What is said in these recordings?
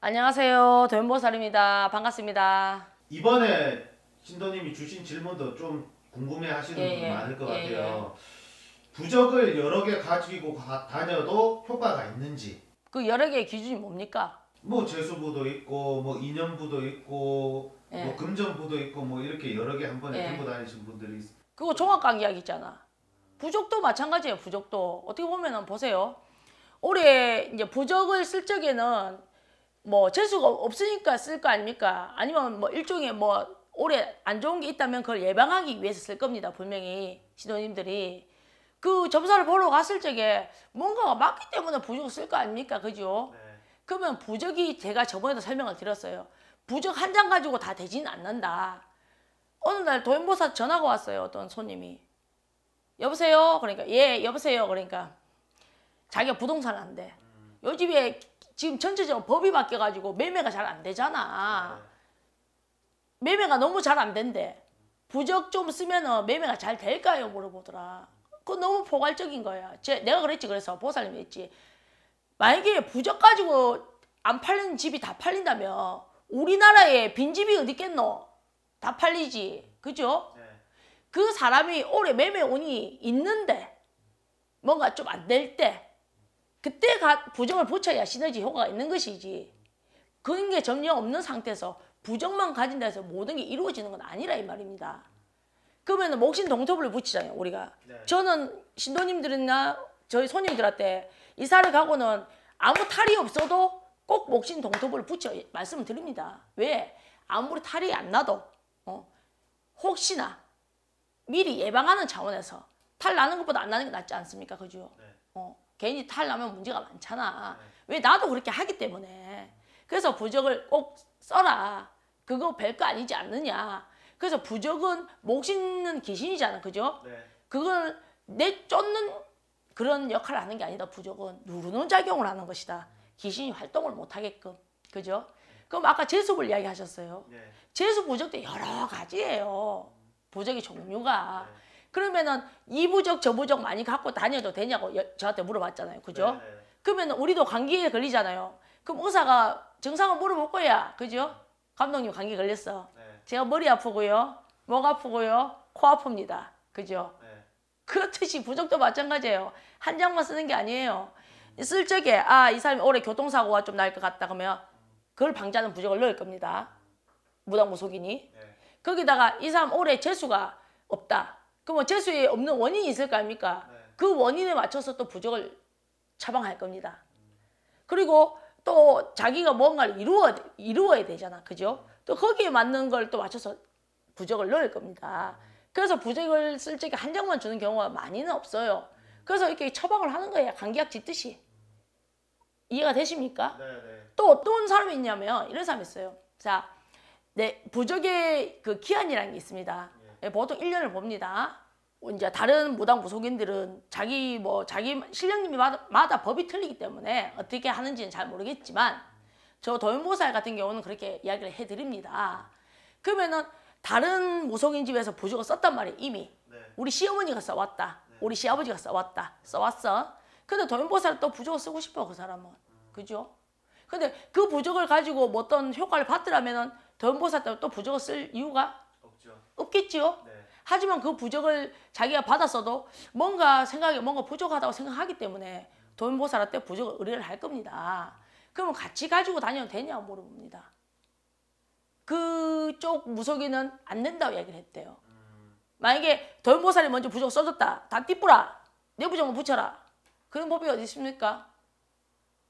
안녕하세요. 도연보살입니다. 반갑습니다. 이번에 신도님이 주신 질문도 좀 궁금해하시는 분 많을 것 같아요. 부적을 여러 개 가지고 다녀도 효과가 있는지. 그 여러 개의 기준이 뭡니까? 뭐 재수부도 있고, 뭐 인연부도 있고, 뭐 금전부도 있고, 뭐 이렇게 여러 개 한 번에 들고 다니신 분들이 있어요. 그거 종합관계약 있잖아. 부적도 마찬가지예요. 부적도 어떻게 보면은 보세요. 올해 이제 부적을 쓸 적에는 뭐 재수가 없으니까 쓸 거 아닙니까? 아니면 뭐 일종의 뭐 올해 안 좋은 게 있다면 그걸 예방하기 위해서 쓸 겁니다. 분명히 신도님들이 그 점사를 보러 갔을 적에 뭔가가 맞기 때문에 부적을 쓸 거 아닙니까? 그죠? 네. 그러면 부적이 제가 저번에도 설명을 드렸어요. 부적 한 장 가지고 다 되지는 않는다. 어느 날 도연보살 전화가 왔어요. 어떤 손님이. 여보세요? 그러니까 예 여보세요? 그러니까 자기가 부동산을 한대. 요 집에 지금 전체적으로 법이 바뀌어가지고 매매가 잘 안 되잖아. 매매가 너무 잘 안 된대. 부적 좀 쓰면은 매매가 잘 될까요? 물어보더라. 그거 너무 포괄적인 거야. 내가 그랬지. 그래서 보살님이 했지. 만약에 부적 가지고 안 팔리는 집이 다 팔린다면 우리나라에 빈집이 어디 있겠노? 다 팔리지. 그죠? 네. 그 사람이 올해 매매 운이 있는데 뭔가 좀 안 될 때 그때 부적을 붙여야 시너지 효과가 있는 것이지. 그런 게 전혀 없는 상태에서 부적만 가진다 해서 모든 게 이루어지는 건 아니라 이 말입니다. 그러면 목신동토부를 붙이잖아요. 우리가. 네. 저는 신도님들이나 저희 손님들한테 이사를 가고는 아무 탈이 없어도 꼭 목신동토부를 붙여 말씀을 드립니다. 왜? 아무리 탈이 안 나도 혹시나 미리 예방하는 차원에서 탈 나는 것보다 안 나는 게 낫지 않습니까? 그죠? 네. 괜히 탈 나면 문제가 많잖아. 네. 왜? 나도 그렇게 하기 때문에. 그래서 부적을 꼭 써라. 그거 별거 아니지 않느냐. 그래서 부적은 목신는 귀신이잖아. 그죠? 네. 그걸 내쫓는 그런 역할을 하는 게 아니다. 부적은 누르는 작용을 하는 것이다. 귀신이 활동을 못하게끔. 그죠? 그럼 아까 재수를 이야기하셨어요. 네. 재수 부적도 여러 가지예요. 부적의 종류가. 네. 그러면은 이 부적 저 부적 많이 갖고 다녀도 되냐고 저한테 물어봤잖아요. 그죠? 네. 그러면 우리도 감기에 걸리잖아요. 그럼 의사가 증상을 물어볼 거야. 그죠? 감독님 감기 걸렸어. 네. 제가 머리 아프고요. 목 아프고요. 코 아픕니다. 그죠? 네. 그렇듯이 부적도 마찬가지예요. 한 장만 쓰는 게 아니에요. 쓸 적에 이 사람이 올해 교통사고가 좀 날 것 같다 그러면 그걸 방지하는 부적을 넣을 겁니다. 무당무속인이. 네. 거기다가 이 사람 올해 재수가 없다. 그럼 재수에 없는 원인이 있을 거 아닙니까? 네. 그 원인에 맞춰서 또 부적을 처방할 겁니다. 그리고 또 자기가 뭔가를 이루어야 되잖아. 그죠? 또 거기에 맞는 걸 또 맞춰서 부적을 넣을 겁니다. 그래서 부적을 쓸 적에 한 장만 주는 경우가 많이는 없어요. 그래서 이렇게 처방을 하는 거예요. 감기약 짓듯이. 이해가 되십니까? 네. 또 어떤 사람이 있냐면 이런 사람이 있어요. 자, 부적의 그 기한이라는 게 있습니다. 보통 1년을 봅니다. 이제 다른 무당 무속인들은 자기 신령님마다 법이 틀리기 때문에 어떻게 하는지는 잘 모르겠지만 저 도연보살 같은 경우는 그렇게 이야기를 해드립니다. 그러면은 다른 무속인 집에서 부적을 썼단 말이에요. 이미. 네. 우리 시어머니가 써왔다. 네. 우리 시아버지가 써왔어. 근데 도연보살은 또 부적을 쓰고 싶어. 그 사람은. 그죠? 근데 그 부적을 가지고 뭐 어떤 효과를 받더라면은 도연보살 때문에 또 부적을 쓸 이유가 없겠죠. 네. 하지만 그 부적을 자기가 받았어도 뭔가 부족하다고 생각하기 때문에 도연보살한테 부적을 의뢰를 할 겁니다. 그러면 같이 가지고 다녀도 되냐고 물어봅니다. 그쪽 무속인은 안 된다고 얘기를 했대요. 만약에 도연보살이 먼저 부적을 써줬다. 다 띠뿌라. 내 부적만 붙여라. 그런 법이 어디 있습니까?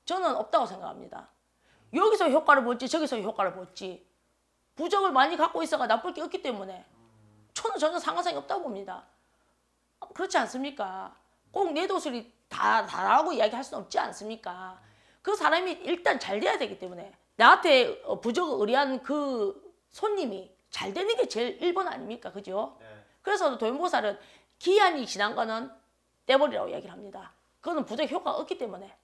저는 없다고 생각합니다. 여기서 효과를 볼지 저기서 효과를 볼지 부적을 많이 갖고 있어가 나쁠 게 없기 때문에 저는 전혀 상관성이 없다고 봅니다. 그렇지 않습니까? 꼭 내 도술이 다라고 이야기할 수는 없지 않습니까? 그 사람이 일단 잘 돼야 되기 때문에 나한테 부적을 의뢰한 그 손님이 잘 되는 게 제일 1번 아닙니까? 그죠? 네. 그래서 도연보살은 기한이 지난 거는 떼버리라고 이야기를 합니다. 그거는 부적 효과가 없기 때문에.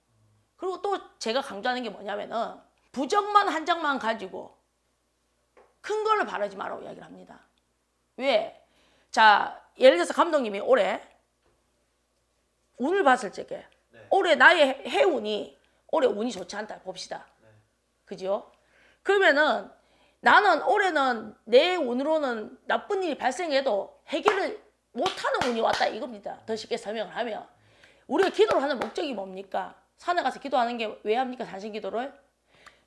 그리고 또 제가 강조하는 게 뭐냐면은 부적만 한 장만 가지고 큰 거를 바라지 말라고 이야기를 합니다. 왜? 자, 예를 들어서 감독님이 올해 운을 봤을 적에 네. 올해 나의 해운이 올해 운이 좋지 않다 봅시다. 네. 그죠? 그러면은 나는 올해는 내 운으로는 나쁜 일이 발생해도 해결을 못하는 운이 왔다 이겁니다. 더 쉽게 설명을 하면 우리가 기도를 하는 목적이 뭡니까? 산에 가서 기도하는 게 왜 합니까? 산신기도를?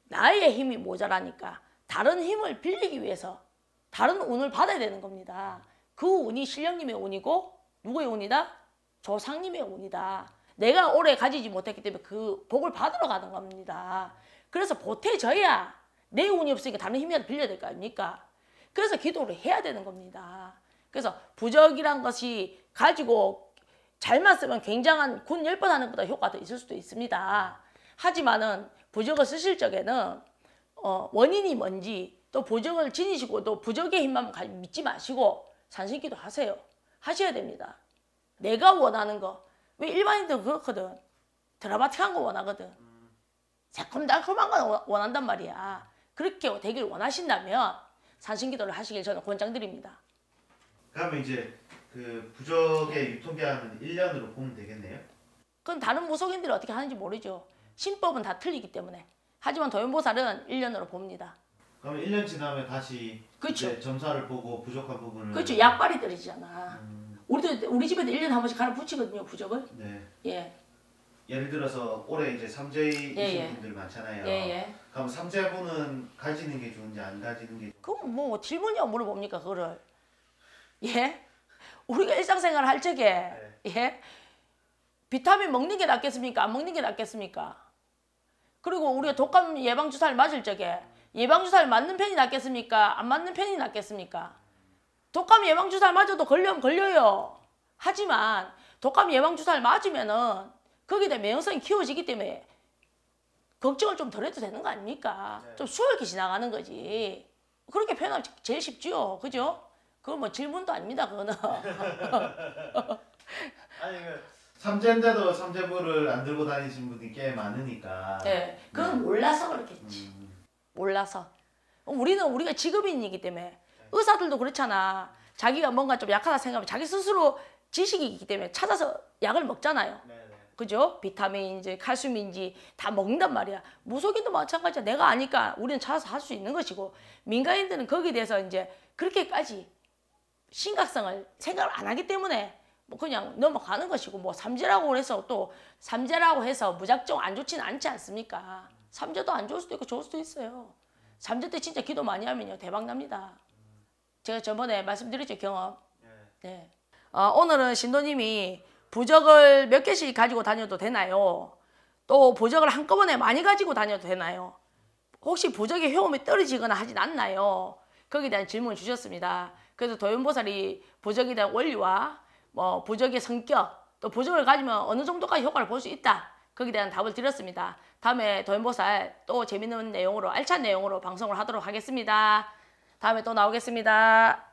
나의 힘이 모자라니까 다른 힘을 빌리기 위해서 다른 운을 받아야 되는 겁니다. 그 운이 신령님의 운이고 누구의 운이다? 조상님의 운이다. 내가 올해 가지지 못했기 때문에 그 복을 받으러 가는 겁니다. 그래서 보태져야 내 운이 없으니까 다른 힘이라도 빌려야 될 거 아닙니까? 그래서 기도를 해야 되는 겁니다. 그래서 부적이란 것이 가지고 잘만 쓰면 굉장한 군 10번 하는 것보다 효과가 더 있을 수도 있습니다. 하지만은 부적을 쓰실 적에는 원인이 뭔지 또 부적을 지니시고 또 부적의 힘만 믿지 마시고 산신기도 하세요. 하셔야 됩니다. 내가 원하는 거. 왜 일반인들은 그렇거든. 드라마틱한 거 원하거든. 새콤달콤한 거 원한단 말이야. 그렇게 되길 원하신다면 산신기도를 하시길 저는 권장드립니다. 그러면 이제 그 부적의 유통기한은 1년으로 보면 되겠네요? 그건 다른 무속인들이 어떻게 하는지 모르죠. 신법은 다 틀리기 때문에. 하지만 도연보살은 1년으로 봅니다. 그러면 1년 지나면 다시 그쵸. 이제 점사를 보고 부족한 부분을 그렇죠. 약발이 떨어지잖아. 우리 집에도 1년에 한 번씩 갈아 붙이거든요. 부적을. 네. 예. 예를 들어서 올해 이제 삼재이신 예. 분들 많잖아요. 예. 그럼 삼재분은 가지는 게 좋은지 안 가지는 게 그럼 뭐 질문이야 물어봅니까 그거를. 예? 우리가 일상생활 할 적에 예? 비타민 먹는 게 낫겠습니까? 안 먹는 게 낫겠습니까? 그리고 우리가 독감 예방주사를 맞을 적에 예방주사를 맞는 편이 낫겠습니까? 안 맞는 편이 낫겠습니까? 독감 예방주사를 맞아도 걸려면 걸려요. 하지만 독감 예방주사를 맞으면은 거기에 대한免疫성이 키워지기 때문에 걱정을 좀 덜 해도 되는 거 아닙니까? 좀 수월하게 지나가는 거지. 그렇게 표현하면 제일 쉽죠. 그죠? 그건 뭐 질문도 아닙니다. 그거는. 아니 그 삼재인데도 삼재부를 안 들고 다니신 분이 꽤 많으니까. 네, 그건 몰라서 그렇겠지. 몰라서. 우리가 직업인이기 때문에 의사들도 그렇잖아. 자기가 뭔가 좀 약하다 생각하면 자기 스스로 지식이 있기 때문에 찾아서 약을 먹잖아요. 그죠? 비타민인지 칼슘인지 다 먹는단 말이야. 무속인도 마찬가지야. 내가 아니까 우리는 찾아서 할 수 있는 것이고 민간인들은 거기에 대해서 이제 그렇게까지 심각성을 생각을 안 하기 때문에 뭐 그냥 넘어가는 것이고 뭐 삼재라고 해서 또 삼재라고 해서 무작정 안 좋지는 않지 않습니까? 삼재도 안 좋을 수도 있고 좋을 수도 있어요. 삼재 때 진짜 기도 많이 하면요 대박 납니다. 제가 저번에 말씀드렸죠 경험. 네. 오늘은 신도님이 부적을 몇 개씩 가지고 다녀도 되나요? 또 부적을 한꺼번에 많이 가지고 다녀도 되나요? 혹시 부적의 효험이 떨어지거나 하진 않나요? 거기에 대한 질문을 주셨습니다. 그래서 도연보살이 부적에 대한 원리와 뭐 부적의 성격, 또 부적을 가지면 어느 정도까지 효과를 볼 수 있다. 거기에 대한 답을 드렸습니다. 다음에 도연보살 또 재밌는 내용으로 알찬 내용으로 방송을 하도록 하겠습니다. 다음에 또 나오겠습니다.